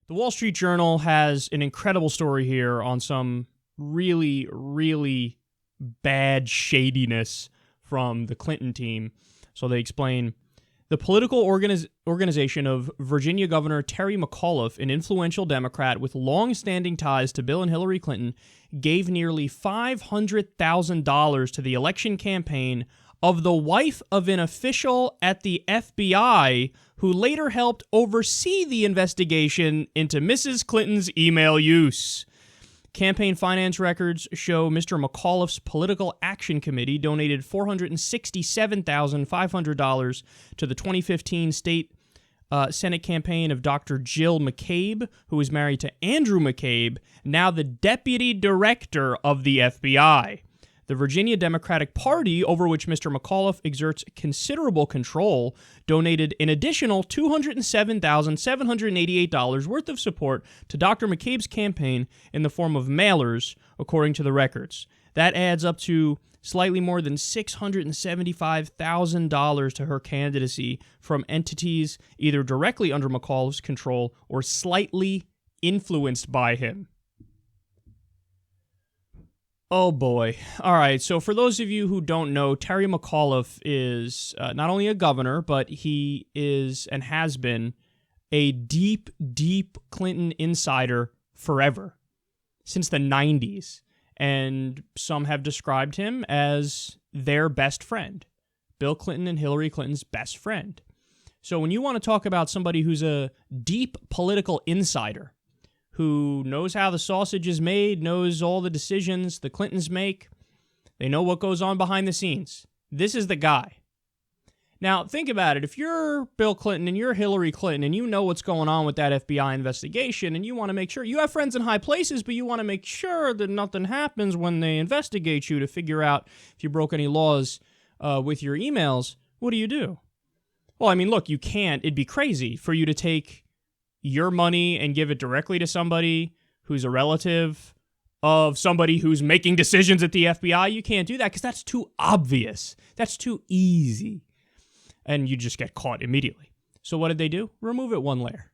The Wall Street Journal has an incredible story here on some really, really bad shadiness from the Clinton team. So they explain the political organization of Virginia Governor Terry McAuliffe, an influential Democrat with long-standing ties to Bill and Hillary Clinton, gave nearly $500,000 to the election campaign of the wife of an official at the FBI who later helped oversee the investigation into Mrs. Clinton's email use. Campaign finance records show Mr. McAuliffe's Political Action Committee donated $467,500 to the 2015 state Senate campaign of Dr. Jill McCabe, who is married to Andrew McCabe, now the deputy director of the FBI. The Virginia Democratic Party, over which Mr. McAuliffe exerts considerable control, donated an additional $207,788 worth of support to Dr. McCabe's campaign in the form of mailers, according to the records. That adds up to slightly more than $675,000 to her candidacy from entities either directly under McAuliffe's control or slightly influenced by him. Oh boy. All right, so for those of you who don't know, Terry McAuliffe is not only a governor, but he is and has been a deep, deep Clinton insider forever, since the 90s. And some have described him as their best friend, Bill Clinton and Hillary Clinton's best friend. So when you want to talk about somebody who's a deep political insider, who knows how the sausage is made, knows all the decisions the Clintons make. They know what goes on behind the scenes. This is the guy. Now, think about it. If you're Bill Clinton and you're Hillary Clinton and you know what's going on with that FBI investigation and you want to make sure, you have friends in high places, but you want to make sure that nothing happens when they investigate you to figure out if you broke any laws with your emails, what do? Well, I mean, look, you can't. It'd be crazy for you to take your money and give it directly to somebody who's a relative of somebody who's making decisions at the FBI. You can't do that because that's too obvious. That's too easy. And you just get caught immediately. So what did they do? Remove it one layer.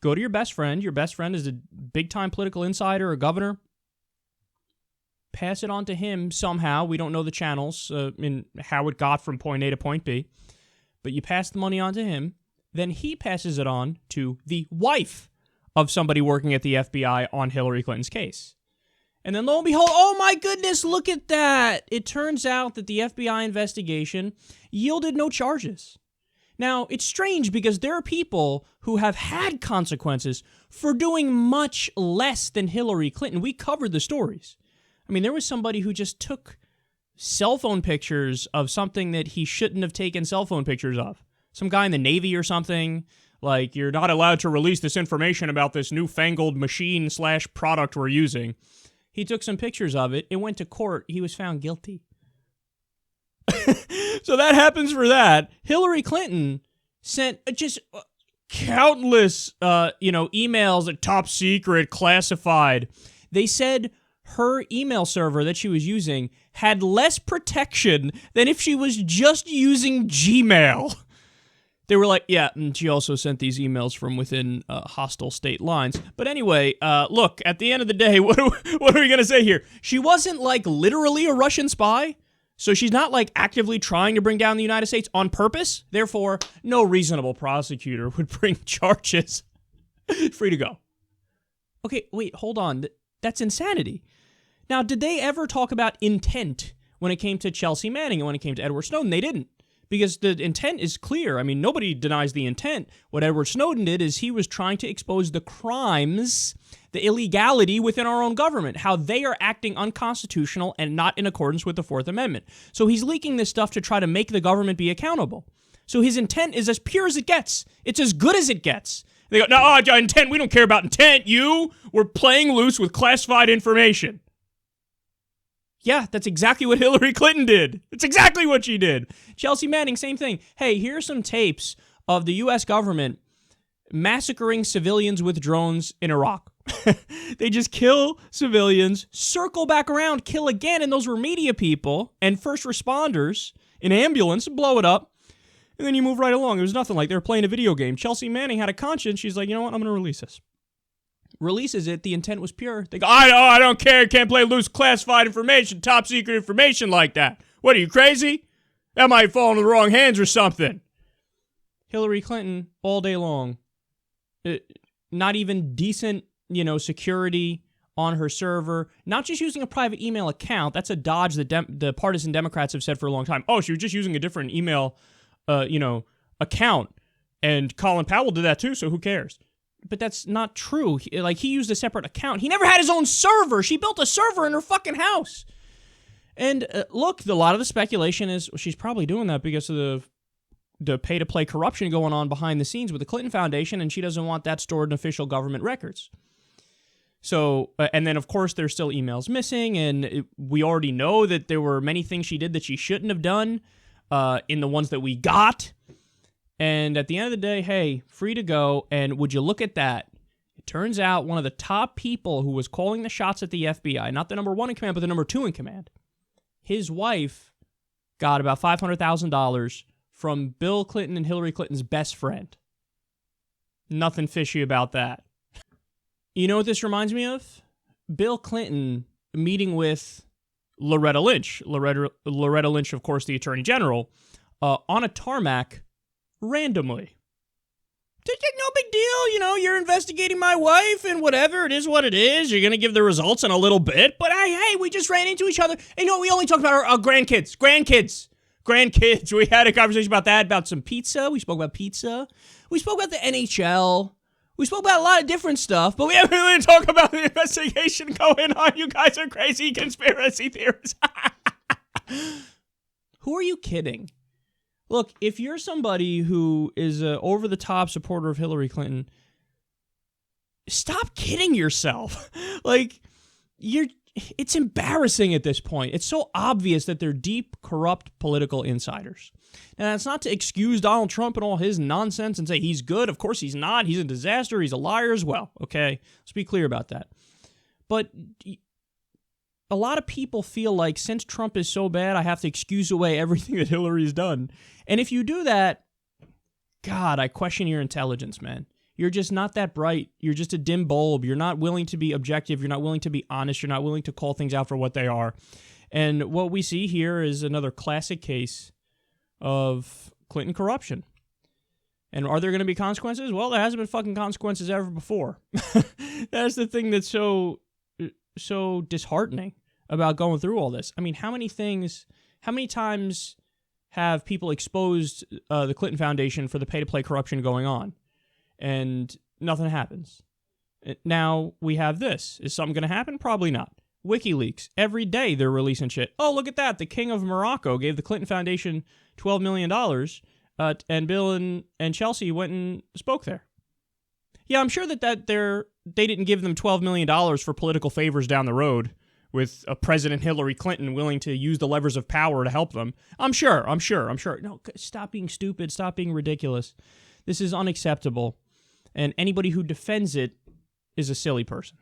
Go to your best friend. Your best friend is a big-time political insider, a governor. Pass it on to him somehow. We don't know the channels in how it got from point A to point B. But you pass the money on to him. Then he passes it on to the wife of somebody working at the FBI on Hillary Clinton's case. And then lo and behold, oh my goodness, look at that. It turns out that the FBI investigation yielded no charges. Now, it's strange because there are people who have had consequences for doing much less than Hillary Clinton. We covered the stories. I mean, there was somebody who just took cell phone pictures of something that he shouldn't have taken cell phone pictures of. Some guy in the Navy or something, like, you're not allowed to release this information about this newfangled machine/product we're using. He took some pictures of it. It went to court. He was found guilty. So that happens for that. Hillary Clinton sent just countless, emails, top secret, classified. They said her email server that she was using had less protection than if she was just using Gmail. They were like, yeah, and she also sent these emails from within hostile state lines. But anyway, look, at the end of the day, what are we going to say here? She wasn't, like, literally a Russian spy, so she's not, like, actively trying to bring down the United States on purpose. Therefore, no reasonable prosecutor would bring charges. Free to go. Okay, wait, hold on. That's insanity. Now, did they ever talk about intent when it came to Chelsea Manning and when it came to Edward Snowden? They didn't. Because the intent is clear. I mean, nobody denies the intent. What Edward Snowden did is he was trying to expose the crimes, the illegality within our own government, how they are acting unconstitutional and not in accordance with the Fourth Amendment. So he's leaking this stuff to try to make the government be accountable. So his intent is as pure as it gets. It's as good as it gets. They go, no, intent, we don't care about intent. We're playing loose with classified information. Yeah, that's exactly what Hillary Clinton did. It's exactly what she did. Chelsea Manning, same thing. Hey, here are some tapes of the U.S. government massacring civilians with drones in Iraq. They just kill civilians, circle back around, kill again, and those were media people and first responders in an ambulance, blow it up. And then you move right along. It was nothing like they were playing a video game. Chelsea Manning had a conscience. She's like, you know what? I'm going to release this. Releases it. The intent was pure. They go, I don't care. Can't play loose classified information, top secret information like that. What are you, crazy? That might fall into the wrong hands or something. Hillary Clinton, all day long, not even decent, security on her server, not just using a private email account. That's a dodge that the partisan Democrats have said for a long time. Oh, she was just using a different email, account. And Colin Powell did that too, so who cares? But that's not true. He used a separate account. He never had his own server. She built a server in her fucking house. And look, a lot of the speculation is she's probably doing that because of the pay-to-play corruption going on behind the scenes with the Clinton Foundation, and she doesn't want that stored in official government records. So, and then, of course, there's still emails missing, and we already know that there were many things she did that she shouldn't have done in the ones that we got. And at the end of the day, hey, free to go, and would you look at that? It turns out one of the top people who was calling the shots at the FBI, not the number one in command, but the number two in command, his wife got about $500,000 from Bill Clinton and Hillary Clinton's best friend. Nothing fishy about that. You know what this reminds me of? Bill Clinton meeting with Loretta Lynch. Loretta Lynch, of course, the Attorney General, on a tarmac randomly. No big deal, you're investigating my wife and whatever, it is what it is. You're going to give the results in a little bit, but hey, we just ran into each other. And we only talked about our grandkids. We had a conversation about that, about some pizza. We spoke about pizza. We spoke about the NHL. We spoke about a lot of different stuff, but we haven't really talked about the investigation going on. You guys are crazy conspiracy theorists. Who are you kidding? Look, if you're somebody who is an over-the-top supporter of Hillary Clinton, stop kidding yourself. It's embarrassing at this point. It's so obvious that they're deep, corrupt political insiders. And that's not to excuse Donald Trump and all his nonsense and say he's good. Of course he's not. He's a disaster. He's a liar as well. Okay? Let's be clear about that. But a lot of people feel like since Trump is so bad, I have to excuse away everything that Hillary's done. And if you do that, God, I question your intelligence, man. You're just not that bright. You're just a dim bulb. You're not willing to be objective. You're not willing to be honest. You're not willing to call things out for what they are. And what we see here is another classic case of Clinton corruption. And are there going to be consequences? Well, there hasn't been fucking consequences ever before. That's the thing that's so disheartening about going through all this. I mean, how many times have people exposed the Clinton Foundation for the pay-to-play corruption going on? And nothing happens. Now we have this. Is something going to happen? Probably not. WikiLeaks. Every day they're releasing shit. Oh, look at that. The King of Morocco gave the Clinton Foundation $12 million, and Bill and Chelsea went and spoke there. Yeah, I'm sure that they didn't give them $12 million for political favors down the road with a President Hillary Clinton willing to use the levers of power to help them. I'm sure. No, stop being stupid. Stop being ridiculous. This is unacceptable. And anybody who defends it is a silly person.